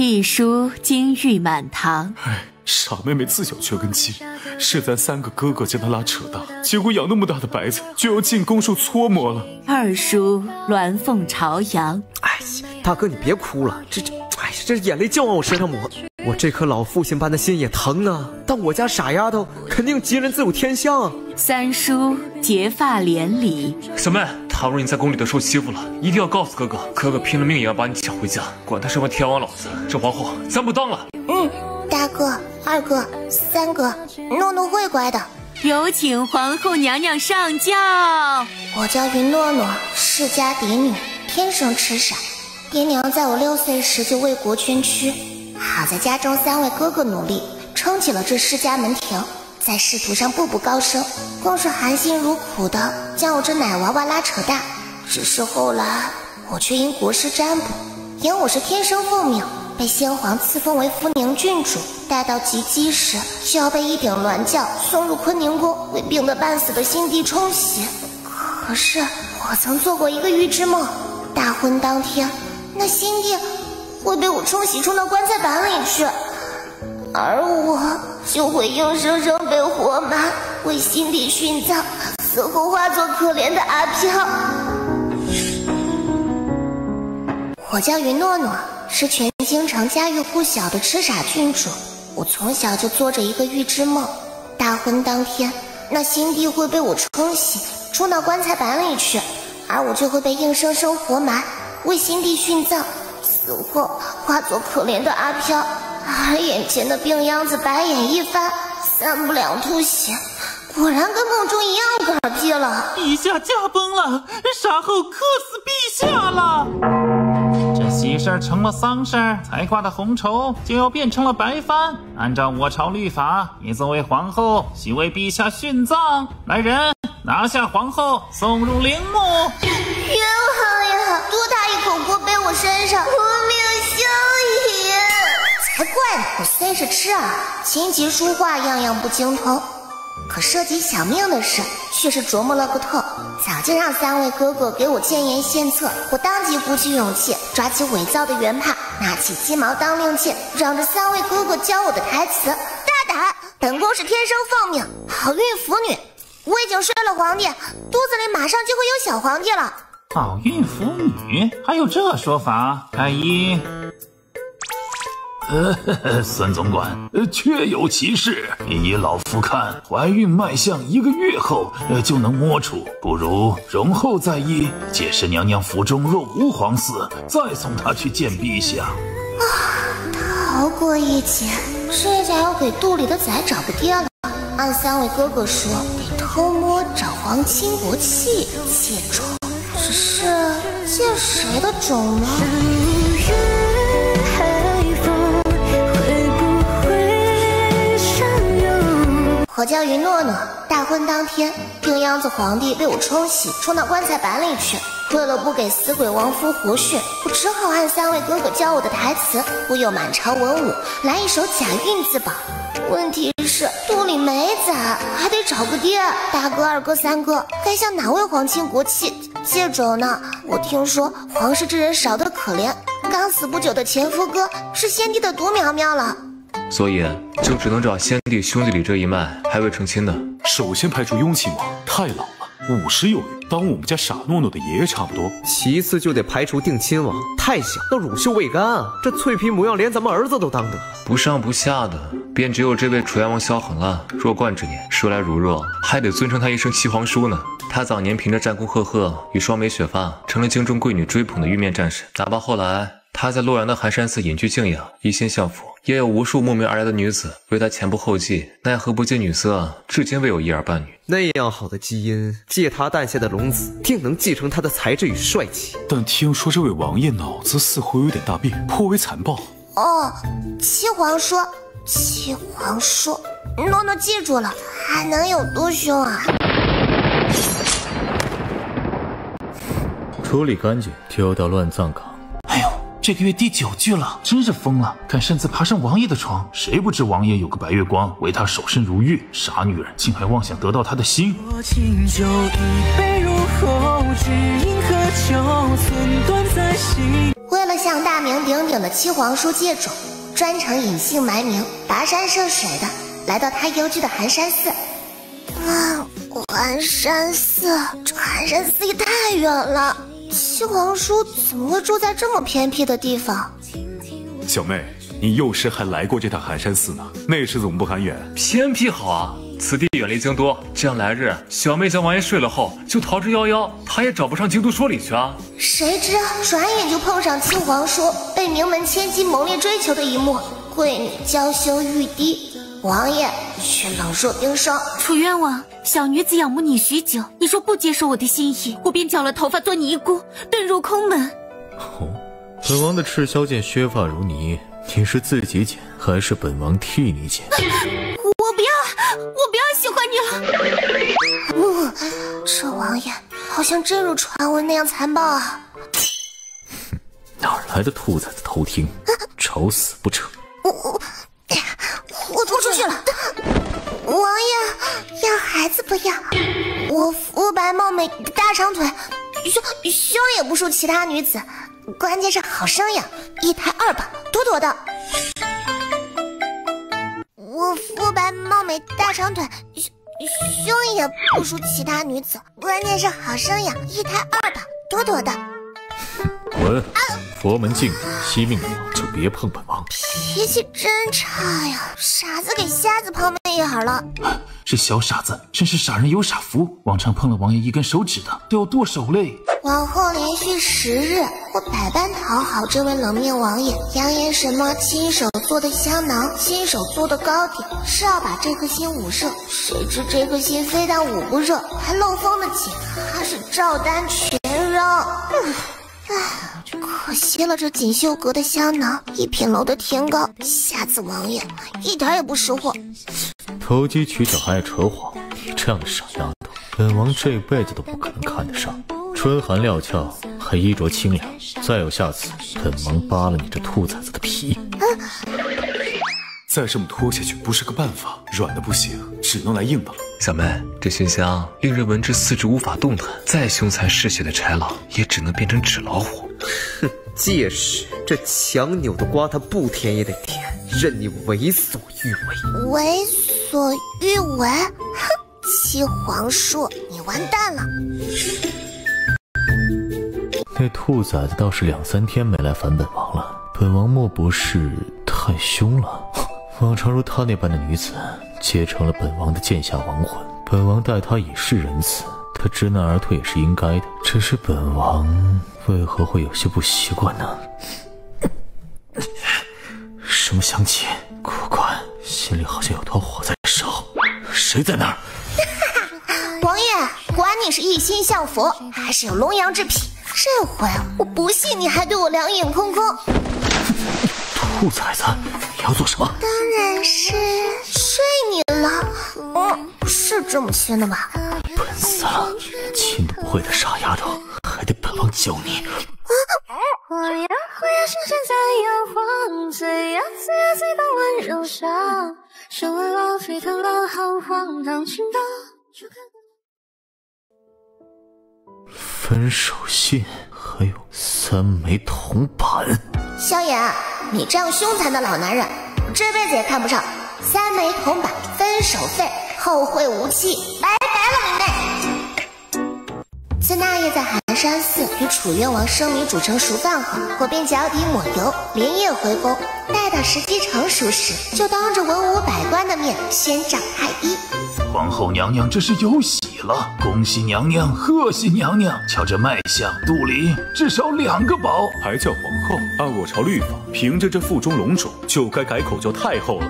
一书金玉满堂。哎，傻妹妹自小缺根筋，是咱3个哥哥将她拉扯大，结果养那么大的白菜就要进宫受搓磨了。二叔鸾凤朝阳。哎呀，大哥你别哭了，这眼泪就往我身上抹，我这颗老父亲般的心也疼啊。但我家傻丫头肯定吉人自有天相啊。三叔结发连理。小妹，倘若你在宫里头受欺负了，一定要告诉哥哥，哥哥拼了命也要把你抢回家，管他什么天王老子，这皇后咱不当了。大哥、二哥、三哥，诺诺会乖的。有请皇后娘娘上轿。我叫云诺诺，世家嫡女，天生痴傻。爹娘在我6岁时就为国捐躯，好在家中3位哥哥努力撑起了这世家门庭，在仕途上步步高升，更是含辛茹苦的将我这奶娃娃拉扯大。只是后来我却因国师占卜，因我是天生凤命，被先皇赐封为福宁郡主，待到及笄时就要被一顶鸾轿送入坤宁宫，为病得半死的新帝冲洗。可是我曾做过一个预知梦，大婚当天那新帝会被我冲洗冲到棺材板里去，而我就会硬生生被活埋，为新帝殉葬，死后化作可怜的阿飘。我叫云诺诺，是全京城家喻户晓的痴傻郡主。我从小就做着一个预知梦，大婚当天那新帝会被我冲洗冲到棺材板里去，而我就会被硬生生活埋，为新帝殉葬，死后化作可怜的阿飘。而眼前的病秧子白眼一翻，3不2吐血，果然跟梦中一样嗝屁了。陛下驾崩了，傻后克死陛下了。这喜事成了丧事，才挂的红绸就要变成了白帆。按照我朝律法，你作为皇后需为陛下殉葬。来人，拿下皇后，送入陵墓。冤枉呀！多大一口锅背我身上，我命相依。才怪呢！我虽是痴儿，琴棋书画样样不精通，可涉及小命的事却是琢磨了个透。早就让3位哥哥给我建言献策，我当即鼓起勇气，抓起伪造的圆帕，拿起鸡毛当令箭，让这3位哥哥教我的台词：大胆，本宫是天生凤命，好运福女。我已经睡了皇帝，肚子里马上就会有小皇帝了。好运福女，还有这说法？太医。孙总管，确有其事。依老夫看，怀孕迈向1个月后就能摸出，不如容后再议。届时娘娘府中若无皇嗣，再送她去见陛下。逃过一劫，这下要给肚里的崽找个爹了。按3位哥哥说，得偷摸找皇亲国戚借种，只是借谁的种呢？我叫云诺诺，大婚当天，病秧子皇帝被我冲洗冲到棺材板里去。为了不给死鬼亡夫活血，我只好按3位哥哥教我的台词，忽悠满朝文武来一手假孕自保。问题是肚里没崽，还得找个爹。大哥、二哥、三哥，该向哪位皇亲国戚借种呢？我听说皇室之人少得可怜，刚死不久的前夫哥是先帝的独苗苗了。所以就只能找先帝兄弟里这一脉还未成亲的。首先排除雍亲王，太老了，50有余，当我们家傻诺诺的爷爷差不多。其次就得排除定亲王，太小，那乳臭未干啊，这脆皮模样连咱们儿子都当得。不上不下的，便只有这位楚阳王萧恒了。弱冠之年，说来如若，还得尊称他一声七皇叔呢。他早年凭着战功赫赫与双眉雪发，成了京中贵女追捧的玉面战士。哪怕后来他在洛阳的寒山寺隐居静养，一心向佛，也有无数慕名而来的女子为他前仆后继，奈何不近女色，至今未有一儿半女。那样好的基因，借他诞下的龙子，定能继承他的才智与帅气。但听说这位王爷脑子似乎有点大病，颇为残暴。哦，七皇叔，诺诺记住了，还能有多凶啊？处理干净，丢到乱葬岗。哎呦，这个月第9句了，真是疯了！敢擅自爬上王爷的床，谁不知王爷有个白月光，为他守身如玉？傻女人，竟还妄想得到他的心！我敬酒一杯入喉，只因喝酒寸断在心。为了向大名鼎鼎的七皇叔借种，专程隐姓埋名，跋山涉水的来到他幽居的寒山寺。寒山寺，这寒山寺也太远了。七皇叔怎么会住在这么偏僻的地方？小妹，你幼时还来过这趟寒山寺呢，那时怎么不喊远？偏僻好啊，此地远离京都，这样来日小妹将王爷睡了后，就逃之夭夭，他也找不上京都说理去啊。谁知转眼就碰上七皇叔被名门千金猛烈追求的一幕，贵女娇羞欲滴，王爷却冷若冰霜。楚冤王，小女子仰慕你许久，你若不接受我的心意，我便绞了头发做尼姑，遁入空门。哦，本王的赤霄剑削发如泥，你是自己剪还是本王替你剪？我不要喜欢你了。这王爷好像真如传闻那样残暴啊！哪来的兔崽子偷听？找死不成？我拖出去了。王爷要孩子不要，我肤白貌美大长腿，胸也不输其他女子，关键是好生养，一胎二宝，妥妥的。我肤白貌美大长腿，胸也不输其他女子，关键是好生养，一胎二宝，妥妥的。滚！佛门禁止，惜命了就别碰本王。脾气真差呀，傻子给瞎子碰媚眼了。这小傻子真是傻人有傻福，往常碰了王爷一根手指的都要剁手嘞。往后连续10日，我百般讨好这位冷面王爷，扬言什么亲手做的香囊，亲手做的糕点，是要把这颗心捂热。谁知这颗心非但捂不热，还漏风的紧，还是照单全扔。可惜了这锦绣阁的香囊，一品楼的天高，瞎子王爷一点也不识货。投机取巧还爱扯谎，你这样的傻丫头，本王这辈子都不可能看得上。春寒料峭，还衣着清凉，再有下次，本王扒了你这兔崽子的皮。再这么拖下去不是个办法，软的不行，只能来硬的了。小妹，这熏香令人闻之四肢无法动弹，再凶残嗜血的豺狼也只能变成纸老虎。哼，届时这强扭的瓜它不甜也得甜，任你为所欲为。为所欲为？哼，七皇叔，你完蛋了。那兔崽子倒是2、3天没来烦本王了，本王莫不是太凶了？往常如她那般的女子，皆成了本王的剑下亡魂。本王待她以示仁慈，她知难而退也是应该的。只是本王为何会有些不习惯呢？什么香气？古怪，心里好像有团火在烧。谁在那儿？王爷，管你是一心向佛，还是有龙阳之癖，这回我不信你还对我两眼空空。兔崽子，你要做什么？当然是睡你了。是这么亲的吧？笨死了，亲都不会的傻丫头，还得本王教你。我呀，深深在摇晃，最呀最把温柔伤，手腕老沸腾了，好荒唐情到。分手信还有3枚铜板。萧炎，你这样凶残的老男人，我这辈子也看不上。3枚铜板，分手费，后会无期，拜拜了你妹！自那夜在寒山寺与楚渊王生米煮成熟饭后，我便脚底抹油，连夜回宫。待到时机成熟时，就当着文武百官的面宣掌太医。皇后娘娘这是有喜了，恭喜娘娘，贺喜娘娘！瞧这脉象，肚里至少2个宝。还叫皇后？按我朝律法，凭着这腹中龙种，就该改口叫太后了。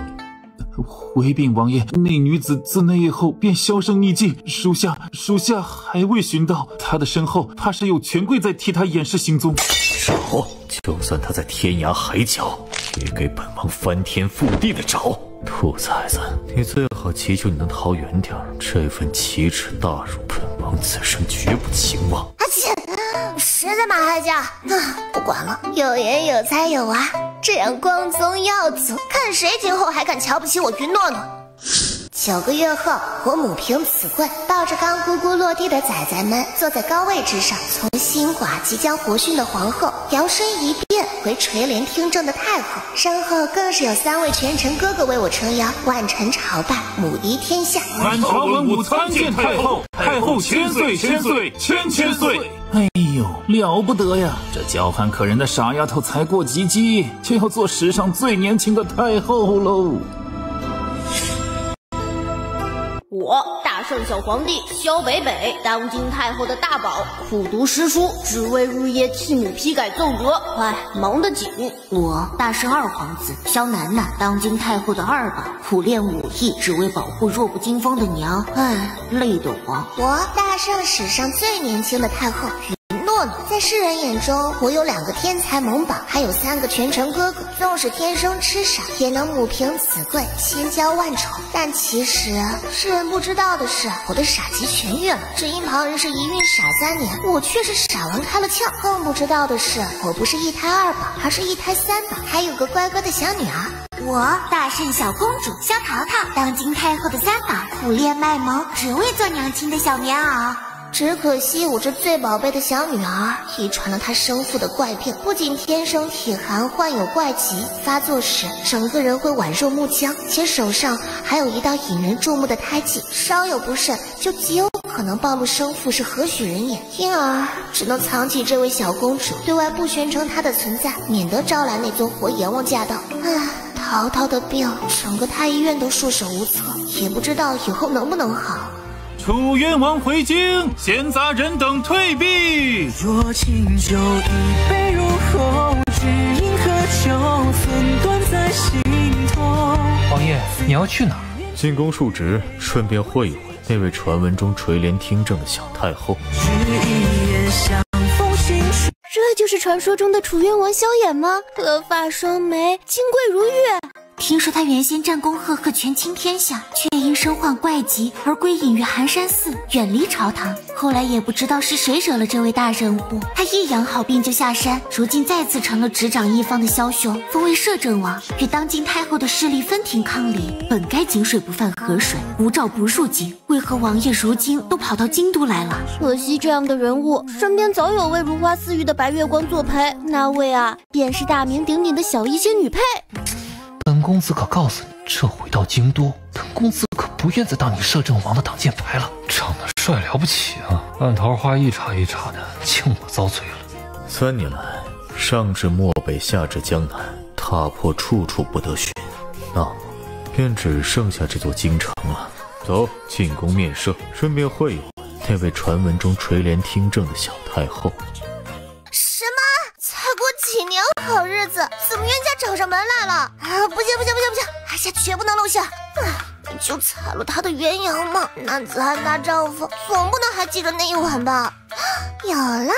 回禀王爷，那女子自那夜后便销声匿迹，属下还未寻到，她的身后怕是有权贵在替她掩饰行踪。找，就算她在天涯海角，也给本王翻天覆地的找。兔崽子，你最好祈求你能逃远点，这份奇耻大辱，本王此生绝不轻忘。谁在马害家？不管了，有颜有才有娃，这样光宗耀祖，看谁今后还敢瞧不起我云诺诺。9个月后，我母凭此贵，抱着刚咕咕落地的崽崽们，坐在高位之上，从新寡即将活训的皇后摇身一变回垂帘听政的太后，身后更是有3位权臣哥哥为我撑腰，万臣朝拜，母仪天下。满朝文武参见太后，太后千岁千岁千岁。哎呦，了不得呀！这娇憨可人的傻丫头才过及笄，就要做史上最年轻的太后喽！我大圣小皇帝萧北北，当今太后的大宝，苦读诗书，只为日夜替母批改奏折，哎，忙得紧。我大圣二皇子萧楠楠，当今太后的二宝，苦练武艺，只为保护弱不禁风的娘，哎，累得慌。我大圣史上最年轻的太后诺诺，在世人眼中，我有2个天才萌宝，还有3个权臣哥哥。纵使天生痴傻，也能母凭子贵，千娇万宠。但其实世人不知道的是，我的傻疾痊愈了，只因旁人是一孕傻3年，我却是傻完开了窍。更不知道的是，我不是一胎2宝，而是一胎3宝，还有个乖乖的小女儿。我大圣小公主萧淘淘，当今太后的3宝，苦练卖萌，只为做娘亲的小棉袄。只可惜我这最宝贝的小女儿遗传了她生父的怪病，不仅天生体寒，患有怪疾，发作时整个人会宛若木浆，且手上还有一道引人注目的胎记，稍有不慎就极有可能暴露生父是何许人也，因而只能藏起这位小公主，对外不宣称她的存在，免得招来那尊活阎王驾到。唉，淘淘的病，整个太医院都束手无策，也不知道以后能不能好。楚冤王回京，闲杂人等退避。若清酒一杯入喉，只因喝酒寸断在心头。王爷，你要去哪儿？进宫述职，顺便会一会那位传闻中垂帘听政的小太后。这就是传说中的楚冤王萧衍吗？鹤发双眉，金贵如玉。听说他原先战功赫赫，权倾天下，却因身患怪疾而归隐于寒山寺，远离朝堂。后来也不知道是谁惹了这位大人物，他一养好病就下山，如今再次成了执掌一方的枭雄，封为摄政王，与当今太后的势力分庭抗礼。本该井水不犯河水，无诏不入京，为何王爷如今都跑到京都来了？可惜这样的人物身边早有位如花似玉的白月光作陪，那位啊便是大名鼎鼎的小医仙女佩。本公子可告诉你，这回到京都，本公子可不愿再当你摄政王的挡箭牌了。长得帅了不起啊，烂桃花一茬一茬的，请我遭罪了。3年来，上至漠北，下至江南，踏破处处不得寻，那么便只剩下这座京城了。走，进宫面圣，顺便会一会那位传闻中垂帘听政的小太后。什么？才过几年好日子，怎么冤家找上门来了？啊，不行，哀家绝不能露馅。就踩了他的鸳鸯嘛，男子汉大丈夫，总不能还记着那一晚吧？有了。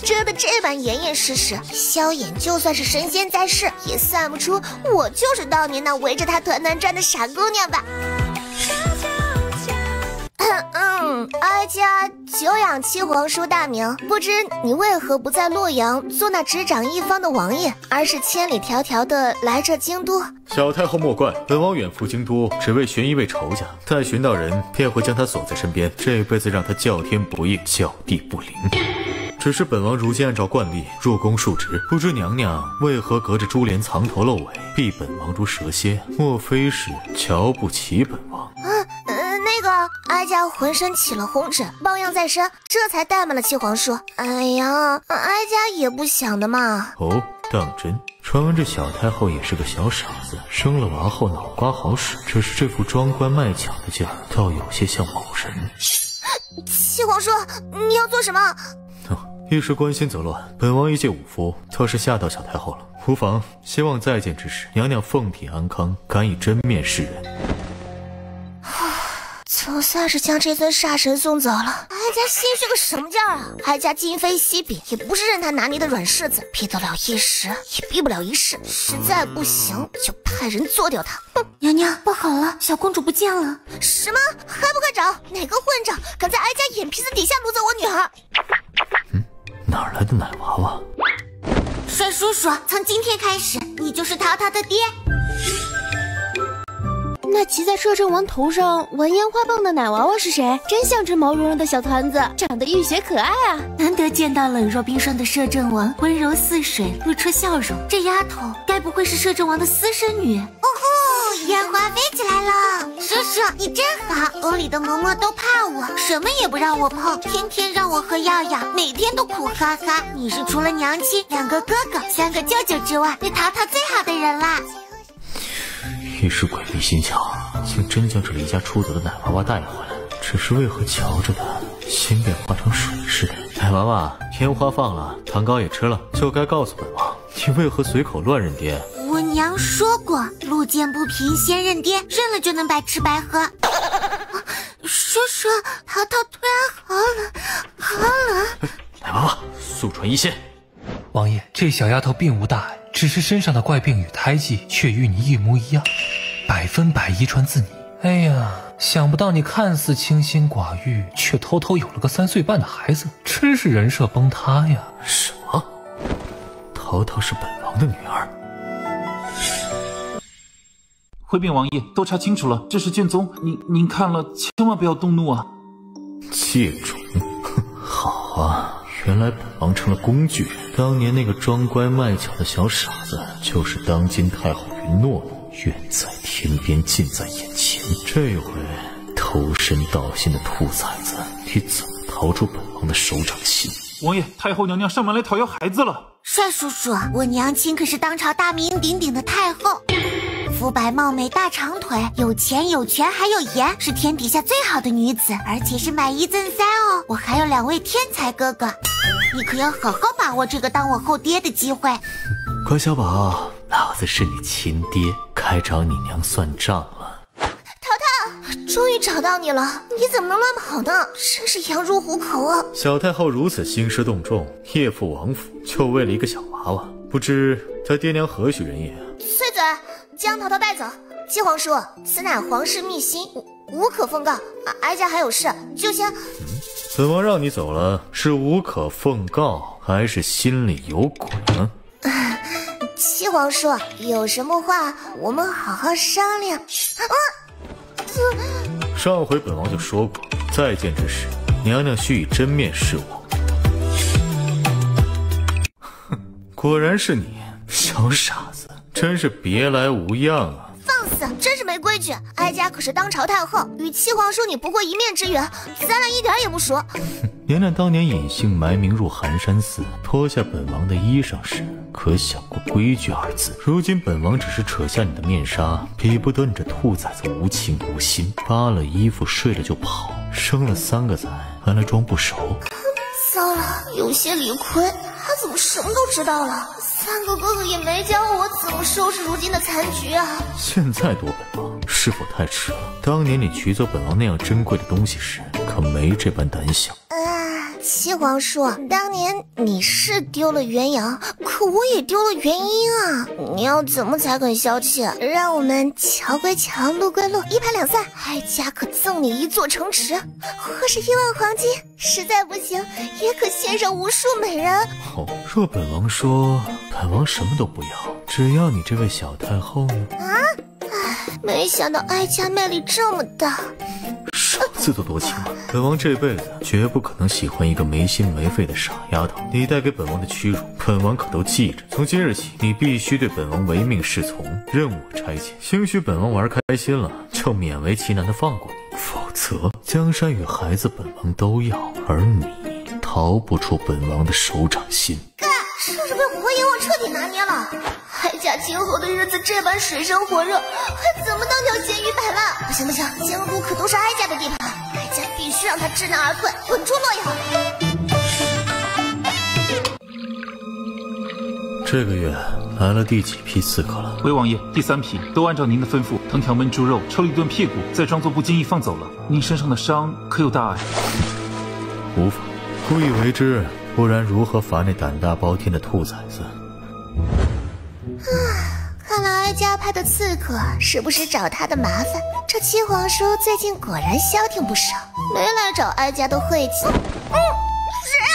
遮得这般严严实实，萧衍就算是神仙在世，也算不出我就是当年那围着他团团转的傻姑娘吧。哀家久仰七皇叔大名，不知你为何不在洛阳做那执掌一方的王爷，而是千里迢迢的来这京都？小太后莫怪，本王远赴京都，只为寻一位仇家，待寻到人，便会将他锁在身边，这辈子让他叫天不应，叫地不灵。只是本王如今按照惯例入宫述职，不知娘娘为何隔着珠帘藏头露尾，避本王如蛇蝎？莫非是瞧不起本王？那个哀家浑身起了红疹，抱恙在身，这才怠慢了七皇叔。哎呀，哀家也不想的嘛。哦，当真？传闻这小太后也是个小傻子，生了娃后脑瓜好使，只是这副装乖卖巧的劲儿，倒有些像某人。七皇叔，你要做什么？一时关心则乱，本王一介武夫，倒是吓到小太后了。无妨，希望再见之时，娘娘凤体安康，敢以真面示人。总算是将这尊煞神送走了，哀家心虚个什么劲儿啊！哀家今非昔比，也不是任他拿捏的软柿子，逼得了一时，也逼不了一世。实在不行，就派人做掉他。哼！娘娘，不好了，小公主不见了！什么？还不快找！哪个混账敢在哀家眼皮子底下掳走我女儿？哪来的奶娃娃？帅叔叔，从今天开始，你就是淘淘的爹。那骑在摄政王头上玩烟花棒的奶娃娃是谁？真像只毛茸茸的小团子，长得浴血可爱啊！难得见到冷若冰霜的摄政王，温柔似水，露出笑容。这丫头该不会是摄政王的私生女？哦吼，烟花飞起来了！叔叔，你真好，宫里的嬷嬷都怕我，什么也不让我碰，天天让我喝药药，每天都苦哈哈。你是除了娘亲、2个哥哥、3个舅舅之外，对淘淘最好的人啦。一时鬼迷心窍，竟真将这离家出走的奶娃娃带回来，只是为何瞧着她心变化成水似的？奶娃娃，烟花放了，糖糕也吃了，就该告诉本王，你为何随口乱认爹？我娘说过，路见不平先认爹，认了就能白吃白喝。叔叔，淘淘突然好了。奶娃娃，速传一线。王爷，这小丫头并无大碍，只是身上的怪病与胎记却与你一模一样，100分百遗传自你。哎呀，想不到你看似清心寡欲，却偷偷有了个3岁半的孩子，真是人设崩塌呀！什么？淘淘是本王的女儿？回禀王爷，都查清楚了，这是卷宗，您看了千万不要动怒啊！借种？好啊。原来本王成了工具人，当年那个装乖卖巧的小傻子，就是当今太后云诺诺，远在天边，近在眼前。这回投身盗心的兔崽子，你怎么逃出本王的手掌心？王爷，太后娘娘上门来讨要孩子了。帅叔叔，我娘亲可是当朝大名鼎鼎的太后，肤白貌美，大长腿，有钱有权还有颜，是天底下最好的女子，而且是买1赠3哦。我还有2位天才哥哥，你可要好好把握这个当我后爹的机会。乖小宝，老子是你亲爹，该找你娘算账了。淘淘，终于找到你了，你怎么能乱跑呢？真是羊入虎口啊！小太后如此兴师动众，夜赴王府，就为了一个小娃娃，不知他爹娘何许人也？碎嘴，将淘淘带走。七皇叔，此乃皇室秘辛，无可奉告。哀家还有事，就先……本王让你走了，是无可奉告，还是心里有鬼呢？七皇叔，有什么话我们好好商量。上回本王就说过，再见之时，娘娘须以真面示我。哼，果然是你，小傻子，真是别来无恙啊！放肆，真是没规矩！哀家可是当朝太后，与七皇叔你不过一面之缘，咱俩一点也不熟。娘娘当年隐姓埋名入寒山寺，脱下本王的衣裳时，可想过规矩二字？如今本王只是扯下你的面纱，比不得你这兔崽子无情无心，扒了衣服睡了就跑，生了3个崽，还来装不熟。糟了，有些理亏，他怎么什么都知道了？3个哥哥也没教我怎么收拾如今的残局啊！现在躲本王是否太迟了？当年你取走本王那样珍贵的东西时，可没这般胆小。七皇叔，当年你是丢了元阳，可我也丢了元婴啊！你要怎么才肯消气？让我们桥归桥，路归路，一拍两散。哀家可赠你一座城池，或是1万黄金，实在不行，也可献上无数美人。哦，若本王说，本王什么都不要，只要你这位小太后呢？没想到哀家魅力这么大。少自作多情吧，本王这辈子绝不可能喜欢一个没心没肺的傻丫头。你带给本王的屈辱，本王可都记着。从今日起，你必须对本王唯命是从，任我差遣。兴许本王玩开心了，就勉为其难的放过你，否则江山与孩子本王都要，而你逃不出本王的手掌心。干，是不是被火焰王彻底拿捏了？哀家今后的日子这般水深火热，还怎么当条咸鱼摆烂？不行不行，江都可都是哀家的地盘，哀家必须让他知难而退，滚出洛阳。这个月来了第几批刺客了？回王爷，第3批，都按照您的吩咐，藤条焖猪肉，抽了一顿屁股，再装作不经意放走了。您身上的伤可有大碍？无妨，故意为之，不然如何罚那胆大包天的兔崽子？看来哀家派的刺客是不是找他的麻烦？这七皇叔最近果然消停不少，没来找哀家的晦气。谁啊？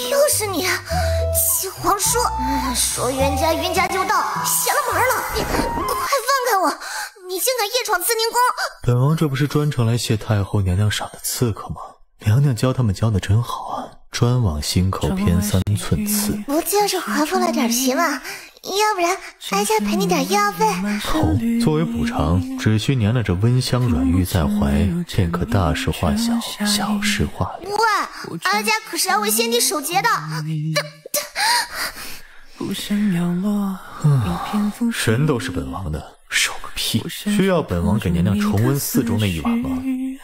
又是你，七皇叔！说冤家冤家就到，邪了门了！快放开我！你竟敢夜闯慈宁宫！本王这不是专程来谢太后娘娘赏的刺客吗？娘娘教他们教的真好啊，专往心口偏3寸刺。不就是划破了点皮吗？要不然哀家赔你点医药费。好，作为补偿，只需娘娘这温香软玉在怀，便可大事化小，小事化了。喂，哀家可是要为先帝守节的。人都是本王的，守个屁！需要本王给娘娘重温4中那一晚吗？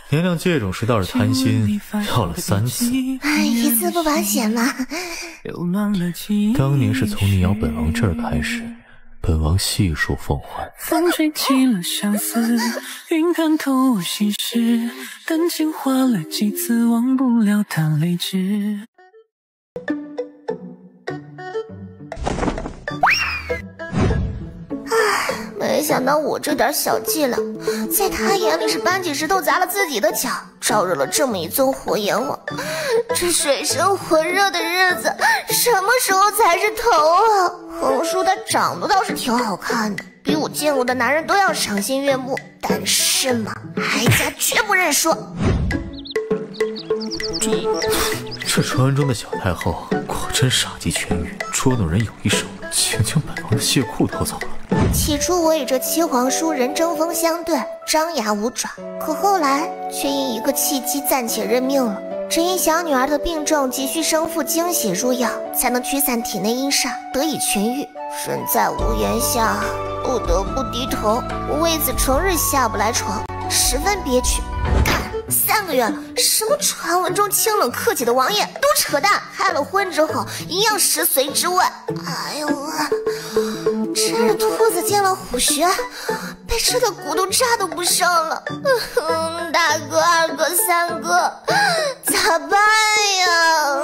娘娘借种时倒是贪心，要了3次。一次不保险吗？当年是从你咬本王这儿开始，本王细数奉还。风吹起了相思，云看透我心事，感情花了几次，忘不了他泪痣。没想到我这点小伎俩，在他眼里是搬起石头砸了自己的脚，招惹了这么一尊活阎王。这水深火热的日子，什么时候才是头啊？横叔他长得倒是挺好看的，比我见过的男人都要赏心悦目，但是嘛，哀家绝不认输。这传闻中的小太后果真杀鸡全欲，捉弄人有一手，竟将本王的血库偷走了。起初我与这七皇叔人针锋相对，张牙舞爪，可后来却因一个契机暂且认命了。只因小女儿的病症急需生父精血入药，才能驱散体内阴煞，得以痊愈。身在屋檐下，不得不低头，我为此成日下不来床，十分憋屈。3个月了，什么传闻中清冷客气的王爷都扯淡，开了荤之后一样食髓知味。哎呦啊！吃了兔子见了虎穴，被吃的骨头渣都不剩了。大哥、2哥、3哥，咋办呀？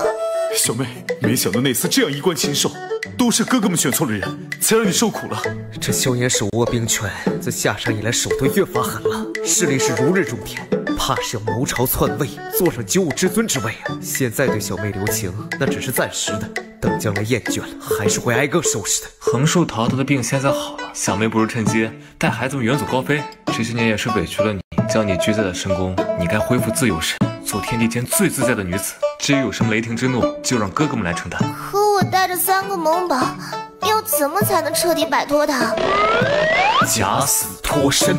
小妹，没想到那次这样一贯禽兽，都是哥哥们选错了人，才让你受苦了。这萧炎手握兵权，自下山以来手段越发狠了，势力是如日中天，怕是要谋朝篡位，坐上95之尊之位啊！现在对小妹留情，那只是暂时的，等将来厌倦了，还是会挨个收拾的。横竖淘淘的病现在好了，小妹不如趁机带孩子们远走高飞。这些年也是委屈了你，将你拘在了深宫，你该恢复自由身，做天地间最自在的女子。至于有什么雷霆之怒，就让哥哥们来承担。可我带着3个萌宝，要怎么才能彻底摆脱他？假死脱身。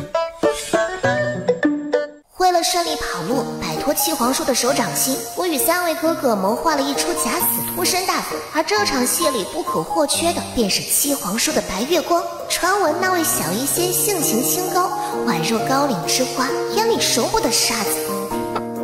为了顺利跑路，摆脱七皇叔的手掌心，我与3位哥哥谋划了一出假死脱身大法。而这场戏里不可或缺的，便是七皇叔的白月光。传闻那位小医仙性情清高，宛若高岭之花，眼里熟不得沙子。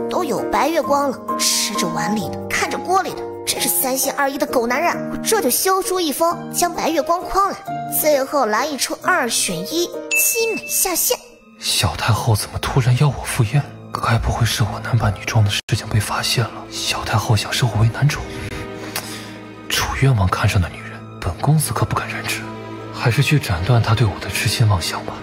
都有白月光了，吃着碗里的，看着锅里的，真是3心2意的狗男人。我这就修书一封，将白月光诓来，最后来一出2选1，凄美下线。小太后怎么突然要我赴宴？该不会是我男扮女装的事情被发现了？小太后想收我为男主？楚渊王看上的女人，本公子可不敢染指，还是去斩断他对我的痴心妄想吧。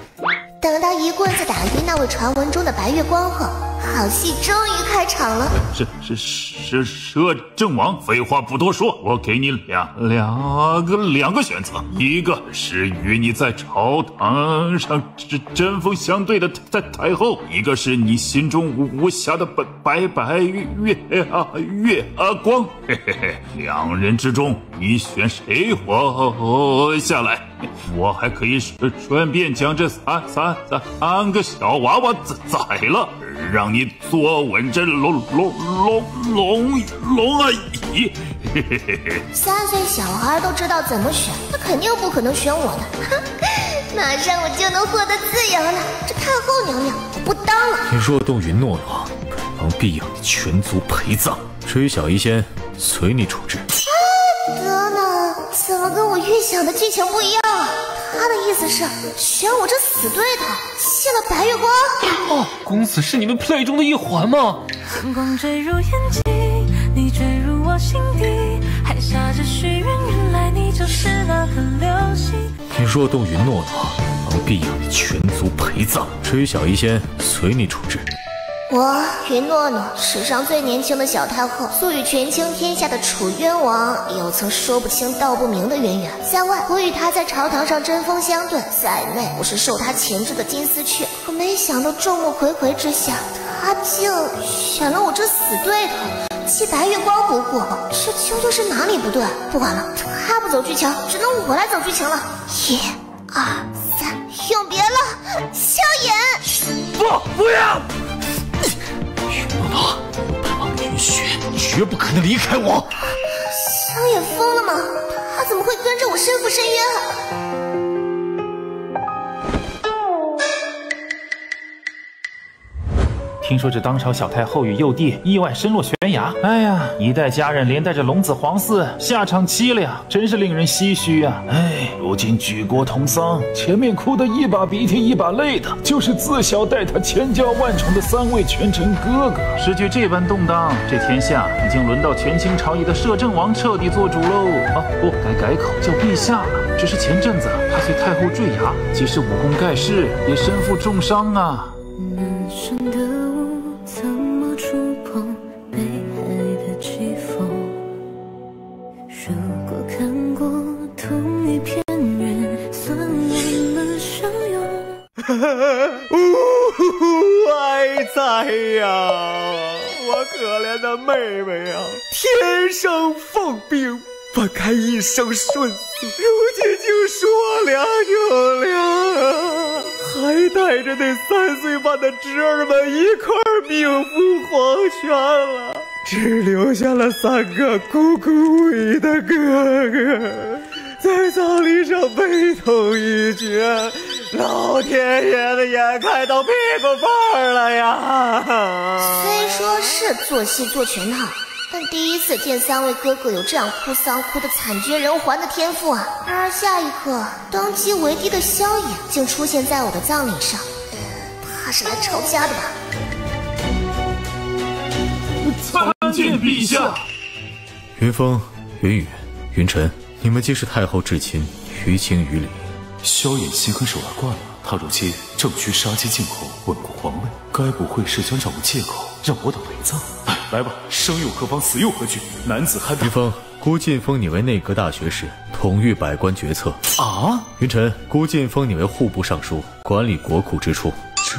等到一棍子打晕那位传闻中的白月光后，好戏终于开场了。摄政王，废话不多说，我给你两个选择，一个是与你在朝堂上针锋相对的太后，一个是你心中无暇的白月光。嘿嘿嘿，2人之中你选谁活下来？我还可以顺便将这三个小娃娃宰了，让你坐稳这龙啊椅。3岁小孩都知道怎么选，那肯定不可能选我的。马上我就能获得自由了，这太后娘娘我不当了。你若动允诺的话，本王必要你全族陪葬。至于小医仙，随你处置。得呢，怎么跟我预想的剧情不一样啊？他的意思是选我这死对头，弃了白月光。哦，公子是你们 play 中的一环吗？阳光坠入眼睛，你坠入我心底，还下着许愿，原来你就是那颗流星。你若动允诺的话，本王必要你全族陪葬。至于小医仙，随你处置。我云诺诺，史上最年轻的小太后，素与权倾天下的楚渊王有曾说不清道不明的渊源。在外，我与他在朝堂上针锋相对；在内，我是受他钳制的金丝雀。可没想到众目睽睽之下，他竟选了我这死对头，继白月光不顾。这究竟是哪里不对？不管了，他不走剧情，只能我来走剧情了。1、2、3，永别了，萧衍！不要！云诺诺，本王允许，绝不可能离开我。萧衍疯了吗？他怎么会跟着我身负深渊？听说这当朝小太后与幼帝意外身落悬崖，哎呀，一代佳人连带着龙子皇嗣下场凄凉，真是令人唏嘘啊！哎，如今举国同丧，前面哭得一把鼻涕一把泪的，就是自小待他千娇万宠的3位权臣哥哥。时局这般动荡，这天下已经轮到权倾朝野的摄政王彻底做主喽！啊，不该改口叫陛下了。只是前阵子他随太后坠崖，即使武功盖世，也身负重伤啊。男生的我怎么触碰北海的季风？如果看过同一片云，算我们相拥。哀哉呀！我可怜的妹妹啊，天生凤病，本该一生顺遂，如今竟说凉就凉啊！还带着那3岁半的侄儿们一块命赴黄泉了，只留下了3个孤孤无依的哥哥，在葬礼上悲痛欲绝，老天爷的眼看到屁股缝了呀！虽说是做戏做全套，但第一次见3位哥哥有这样哭丧哭得惨绝人寰的天赋啊！而下一刻，登基为帝的萧衍竟出现在我的葬礼上，他是来抄家的吧？参见陛下。云峰、云雨、云晨，你们皆是太后至亲，于情于理。萧衍心狠手辣惯了，他如今正需杀鸡儆猴，稳固皇位，该不会是想找个借口让我等陪葬？来吧，生又何妨，死又何惧？男子汉大。云峰，孤晋封你为内阁大学士，统御百官决策。啊！云晨，孤晋封你为户部尚书，管理国库支出。这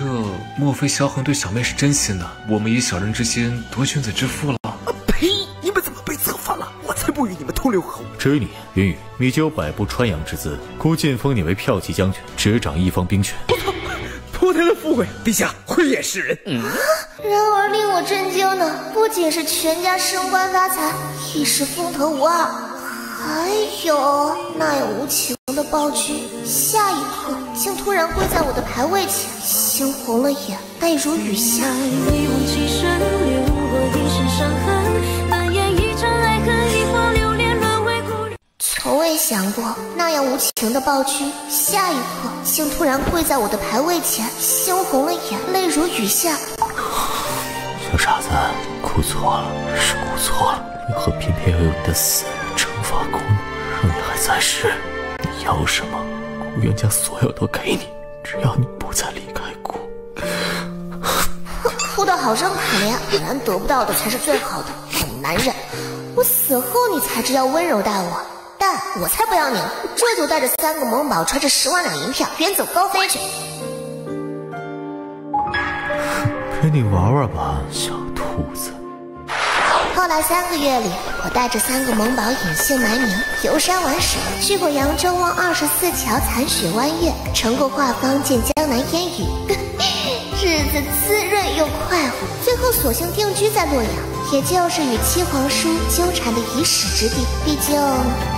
莫非萧恒对小妹是真心的？我们以小人之心夺君子之腹了？呸！你们怎么被策反了？我才不与你们同流合污。至于你，云雨，你就有百步穿杨之姿。孤晋封你为骠骑将军，执掌一方兵权。脱胎的富贵，陛下慧眼识人。然而令我震惊的不仅是全家升官发财，一时风头无二，还有那样无情的暴君，下一刻竟突然跪在我的牌位前，猩红了眼，泪如雨下。一往情深，流过一身伤痕，扮演一场爱恨，一晃流连沦为故人。从未想过那样无情的暴君，下一刻竟突然跪在我的牌位前，猩红了眼，泪如雨下。小傻子，哭错了，是哭错了。为何偏偏要用你的死惩罚姑呢？若你还在世，你要什么，姑愿将所有都给你，只要你不再离开姑。哭得好生可怜，果然得不到的才是最好的。很男人，我死后你才知要温柔待我，但我才不要你了，这就带着3个萌宝，揣着10万两银票，远走高飞去。陪你玩玩吧，小兔子。后来3个月里，我带着3个萌宝隐姓埋名，游山玩水，去过扬州望24桥残雪弯月，乘过画舫见江南烟雨，日子滋润又快活。最后索性定居在洛阳，也就是与七皇叔纠缠的遗矢之地。毕竟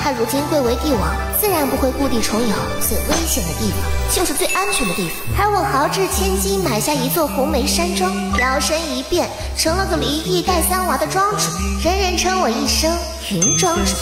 他如今贵为帝王，自然不会故地重游。最危险的地方就是最安全的地方，而我豪掷千金买下一座红梅山庄，摇身一变成了个离异带3娃的庄主，人人称我一声云庄主。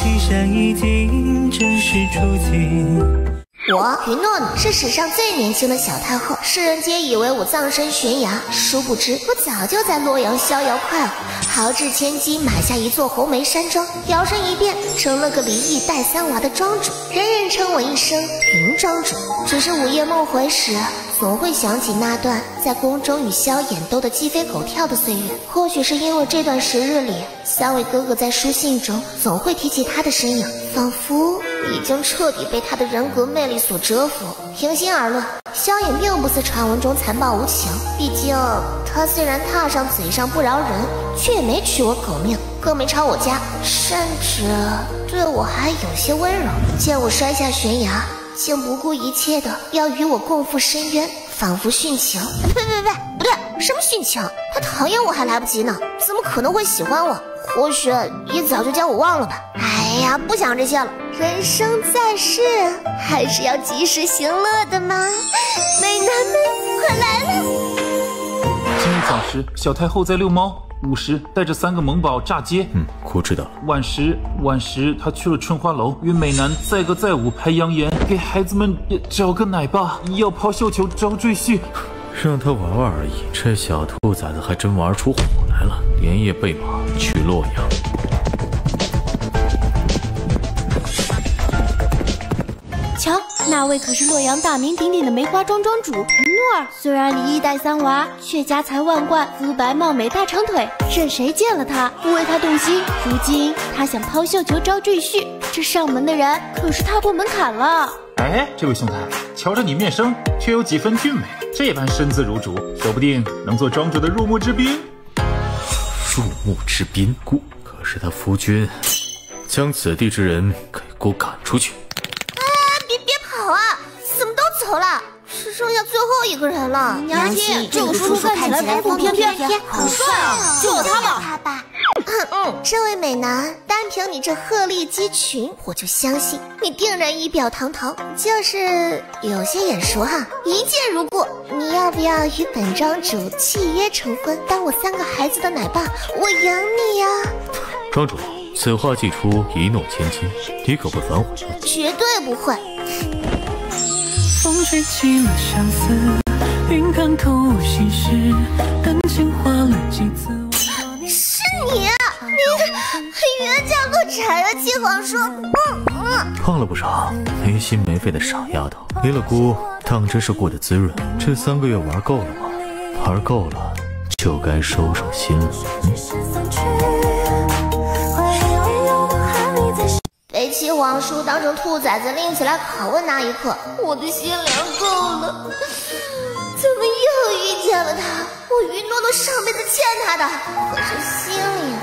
我云诺诺是史上最年轻的小太后，世人皆以为我葬身悬崖，殊不知我早就在洛阳逍遥快活，炮制千金，买下一座红梅山庄，摇身一变成了个离异带3娃的庄主，人人称我一声云庄主。只是午夜梦回时，总会想起那段在宫中与萧衍斗得鸡飞狗跳的岁月。或许是因为这段时日里，3位哥哥在书信中总会提起他的身影，仿佛已经彻底被他的人格魅力所折服。平心而论，萧衍并不似传闻中残暴无情，毕竟他虽然踏上嘴上不饶人，却也没取我狗命，更没抄我家，甚至对我还有些温柔。见我摔下悬崖，竟不顾一切的要与我共赴深渊，仿佛殉情。不对，什么殉情？他讨厌我还来不及呢，怎么可能会喜欢我？或许也早就将我忘了吧。哎呀，不想这些了，人生在世还是要及时行乐的嘛。美男们，快来了！今日早时，小太后在遛猫。午时，带着3个萌宝炸街。姑知道了。晚时，她去了春花楼，与美男载歌载舞，还扬言给孩子们找个奶爸，要抛绣球招赘婿。让他玩玩而已，这小兔崽子还真玩出火来了，连夜备马去洛阳。瞧，那位可是洛阳大名鼎鼎的梅花庄庄主云诺儿，虽然离异带3娃，却家财万贯，肤白貌美，大长腿，任谁见了他不为他动心。如今他想抛绣球招赘婿，这上门的人可是踏破门槛了。哎，这位兄台，瞧着你面生，却有几分俊美，这般身姿如竹，说不定能做庄主的入幕之宾。入幕之宾，姑可是他夫君，将此地之人给姑赶出去。别跑啊！怎么都走了？只剩下最后一个人了。娘亲，这个叔叔看起来风度翩翩，好帅啊！就他吧。这位美男，单凭你这鹤立鸡群，我就相信你定然仪表堂堂，就是有些眼熟哈。一见如故，你要不要与本庄主契约成婚，当我3个孩子的奶爸？我养你呀！庄主，此话既出，一诺千金，你可不反悔吗？绝对不会。风吹起了相思，云看透我心事，感情花了几次。是你冤家路窄啊，七皇叔。胖了不少，没心没肺的傻丫头，离了姑当真是过得滋润。这3个月玩够了吗？玩够了就该收收心了。被七皇叔当成兔崽子拎起来拷问那一刻，我的心凉够了。怎么又遇见了他？我云诺诺上辈子欠他的，可是心里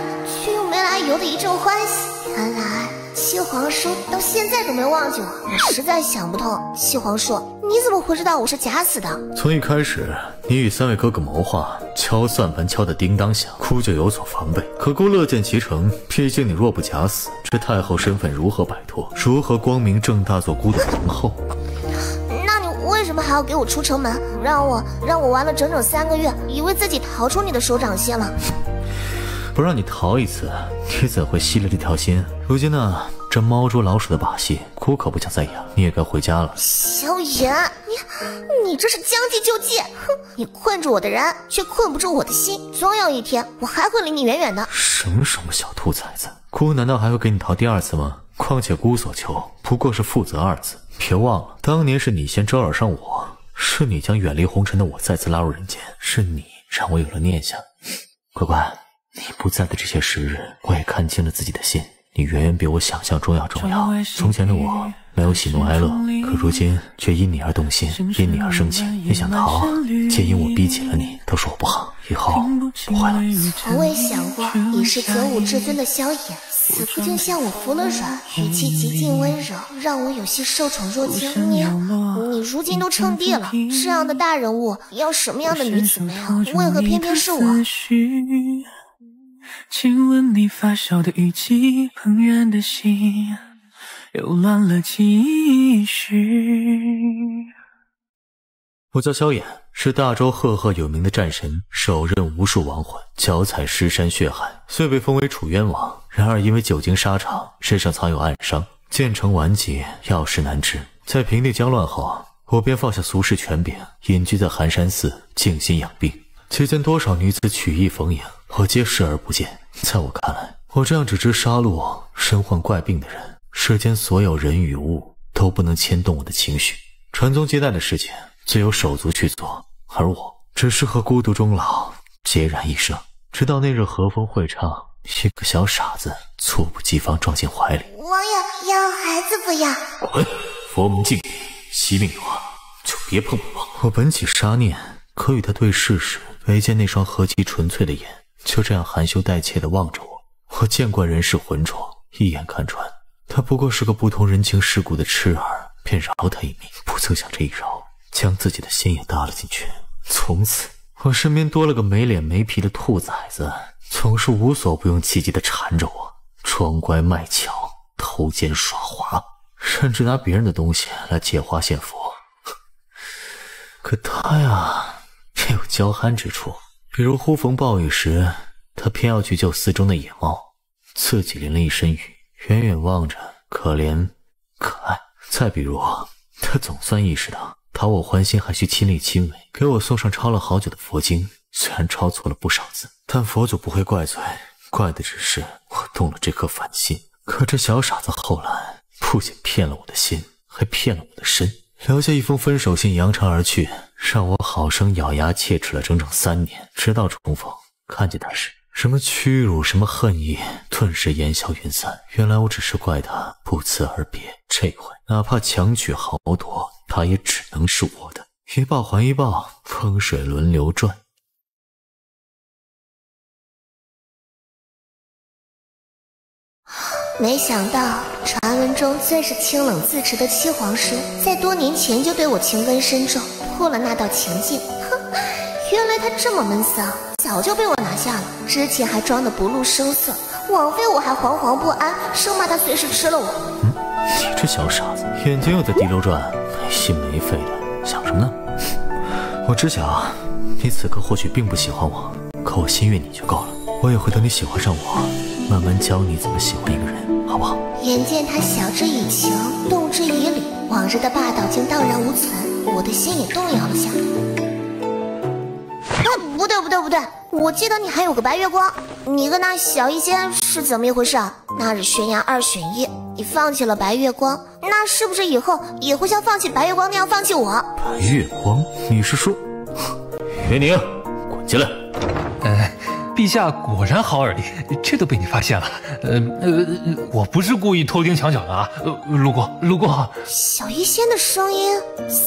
却又没来由的一阵欢喜。原来七皇叔到现在都没忘记我，我实在想不通。七皇叔，你怎么会知道我是假死的？从一开始，你与3位哥哥谋划，敲算盘敲得叮当响，姑就有所防备。可姑乐见其成，毕竟你若不假死，这太后身份如何摆脱？如何光明正大做姑的皇后？那你为什么还要给我出城门？让我玩了整整3个月，以为自己逃出你的手掌心了。不让你逃一次，你怎会息了这条心？如今呢，这猫捉老鼠的把戏，姑可不想再演，你也该回家了。萧炎，你这是将计就计！哼，你困住我的人，却困不住我的心。总有一天，我还会离你远远的。什么小兔崽子，姑难道还会给你逃第2次吗？况且姑所求不过是负责2字，别忘了，当年是你先招惹上我，是你将远离红尘的我再次拉入人间，是你让我有了念想。乖乖，你不在的这些时日，我也看清了自己的心，你远远比我想象中要重要。从前的我没有喜怒哀乐，可如今却因你而动心，因你而生气。你想逃，皆因我逼紧了你，都是我不好，以后不会了。从未想过你是择吾至尊的萧衍，此刻竟向我服了软，语气极尽温柔，让我有些受宠若惊。你如今都称帝了，这样的大人物，要什么样的女子没有？为何偏偏是我？亲吻你发烧的语气，怦然的心又乱了几许。我叫萧衍，是大周赫赫有名的战神，手刃无数亡魂，脚踩尸山血海，遂被封为楚渊王。然而因为久经沙场，身上藏有暗伤，建成顽疾，药石难治。在平定江乱后，我便放下俗世权柄，隐居在寒山寺静心养病。期间多少女子曲意逢迎，我皆视而不见。在我看来，我这样只知杀戮、身患怪病的人，世间所有人与物都不能牵动我的情绪。传宗接代的事情，最有手足去做，而我只适合孤独终老，孑然一生。直到那日和风会唱，一个小傻子猝不及防撞进怀里。王爷要孩子不要？滚！佛门禁语，惜命的话就别碰本王。我本起杀念，可与他对视时，唯见那双何其纯粹的眼，就这样含羞带怯地望着我。我见惯人世浑浊，一眼看穿，他不过是个不通人情世故的痴儿，便饶他一命。不曾想这一饶，将自己的心也搭了进去。从此我身边多了个没脸没皮的兔崽子，总是无所不用其极地缠着我，装乖卖巧，偷奸耍滑，甚至拿别人的东西来借花献佛。可他呀，也有娇憨之处，比如忽逢暴雨时，他偏要去救寺中的野猫，自己淋了一身雨，远远望着可怜可爱。再比如他总算意识到讨我欢心还需亲力亲为，给我送上抄了好久的佛经，虽然抄错了不少字，但佛祖不会怪罪，怪的只是我动了这颗凡心。可这小傻子后来不仅骗了我的心，还骗了我的身，留下一封分手信扬长而去，让我好生咬牙切齿了整整3年，直到重逢看见他时，什么屈辱什么恨意顿时烟消云散。原来我只是怪他不辞而别，这回哪怕强取豪夺，他也只能是我的。一报还一报，风水轮流转。没想到传闻中最是清冷自持的七皇叔，在多年前就对我情根深重，破了那道情境。哼，原来他这么闷骚，早就被我拿下了。之前还装得不露声色，枉费我还惶惶不安，生怕他随时吃了我。你这小傻子，眼睛又在地溜转，没心没肺的，想什么呢？我知晓你此刻或许并不喜欢我，可我心悦你就够了。我也会等你喜欢上我，慢慢教你怎么喜欢一个人，好不好？眼见他晓之以情，动之以理，往日的霸道竟荡然无存，我的心也动摇了下来。不对，我记得你还有个白月光，你跟那小医仙是怎么一回事啊？那日悬崖2选1，你放弃了白月光，那是不是以后也会像放弃白月光那样放弃我？白月光？你是说元宁，滚进来！陛下果然好耳力，这都被你发现了。我不是故意偷听墙角的啊，路过。小医仙的声音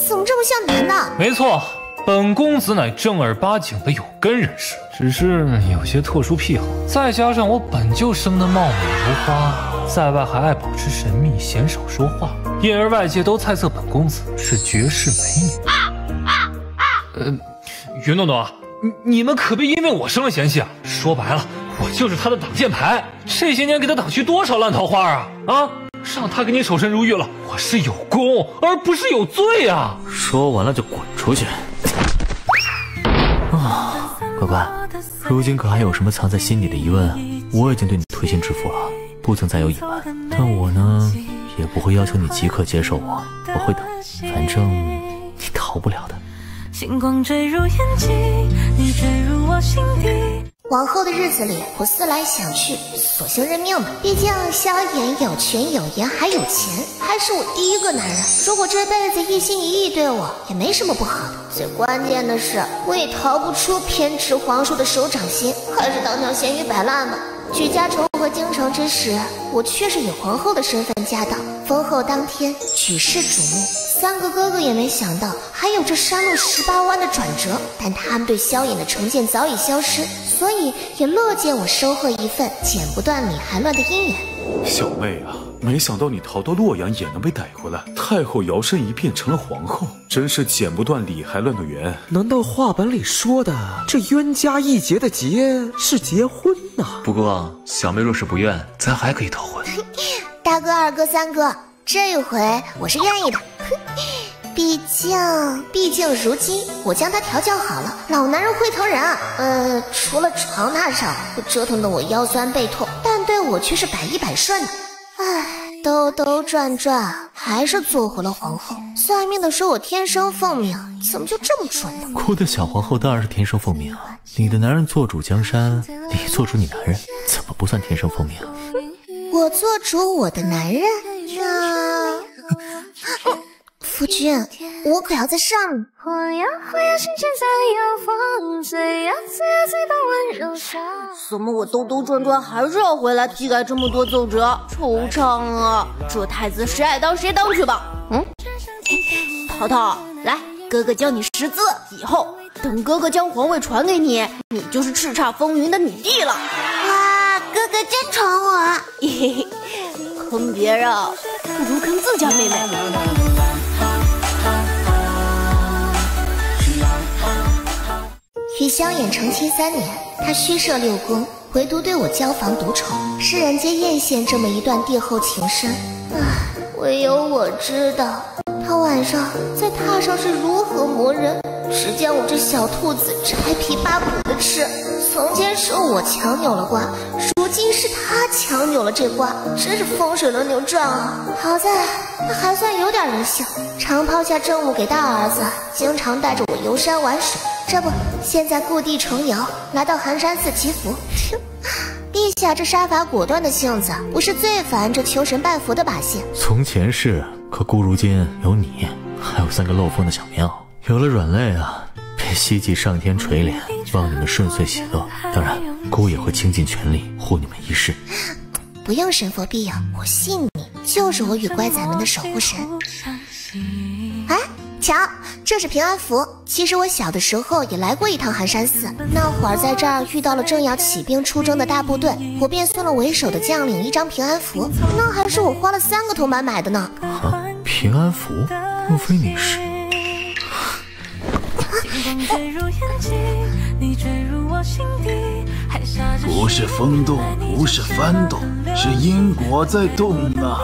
怎么这么像男的？没错，本公子乃正儿八经的有根人士，只是有些特殊癖好，再加上我本就生得貌美如花，在外还爱保持神秘，鲜少说话，因而外界都猜测本公子是绝世美女。云诺诺，你们可别因为我生了嫌隙啊！说白了，我就是他的挡箭牌，这些年给他挡去多少烂桃花啊！让他给你守身如玉了，我是有功而不是有罪啊！说完了就滚出去！乖乖，如今可还有什么藏在心底的疑问？我已经对你推心置腹了，不曾再有隐瞒。但我呢，也不会要求你即刻接受我，我会等，反正你逃不了的。星光坠入眼睛，你坠入我心底。往后的日子里，我思来想去，索性认命吧。毕竟萧炎有权有颜还有钱，还是我第一个男人。如果这辈子一心一意对我，也没什么不好的。最关键的是，我也逃不出偏执皇叔的手掌心，还是当条咸鱼摆烂吧。举家重回京城之时，我却是以皇后的身份驾到。封后当天，举世瞩目，3个哥哥也没想到还有这山路18弯的转折，但他们对萧衍的成见早已消失，所以也乐见我收获一份剪不断理还乱的姻缘。小妹啊，没想到你逃到洛阳也能被逮回来，太后摇身一变成了皇后，真是剪不断理还乱的缘。难道话本里说的这冤家义结的结是结婚呢？不过小妹若是不愿，咱还可以逃婚。大哥、二哥、三哥，这一回我是愿意的。毕竟如今我将他调教好了，老男人会疼人啊。除了床榻上会折腾得我腰酸背痛，但对我却是百依百顺的。唉，兜兜转转，还是做回了皇后。算命的说我天生凤鸣，怎么就这么准呢？姑的小皇后当然是天生凤鸣啊！你的男人做主江山，你做主你男人，怎么不算天生凤鸣？我做主我的男人，那夫君，我可要在上呢。怎么我兜兜转转还是要回来批改这么多奏折，惆怅啊！这太子谁爱当谁当去吧。淘淘，来，哥哥教你识字，以后等哥哥将皇位传给你，你就是叱咤风云的女帝了。哇，哥哥真宠我！嘿嘿嘿，坑别人不如坑自家妹妹。与萧衍成亲3年，他虚设6宫，唯独对我交房独宠，世人皆艳羡这么一段帝后情深。唯有我知道，他晚上在榻上是如何磨人，只见我这小兔子摘皮扒骨的吃。从前是我强扭了卦，如今是他强扭了这卦，真是风水轮流转啊！好在他还算有点人性，常抛下政务给大儿子，经常带着我游山玩水。这不，现在故地重游，来到寒山寺祈福。陛下这杀伐果断的性子，不是最烦这求神拜佛的把戏。从前是，可姑如今有你，还有3个漏风的小棉袄，有了软肋啊，便希冀上天垂怜，望你们顺遂喜乐。当然，姑也会倾尽全力护你们一世。不用神佛庇佑，我信你，就是我与乖仔们的守护神。哎，瞧，这是平安符。其实我小的时候也来过一趟寒山寺，那会儿在这儿遇到了正要起兵出征的大部队，我便送了为首的将领一张平安符，那还是我花了3个铜板买的呢。啊，平安符？莫非你是？不是风动，不是幡动，是因果在动啊！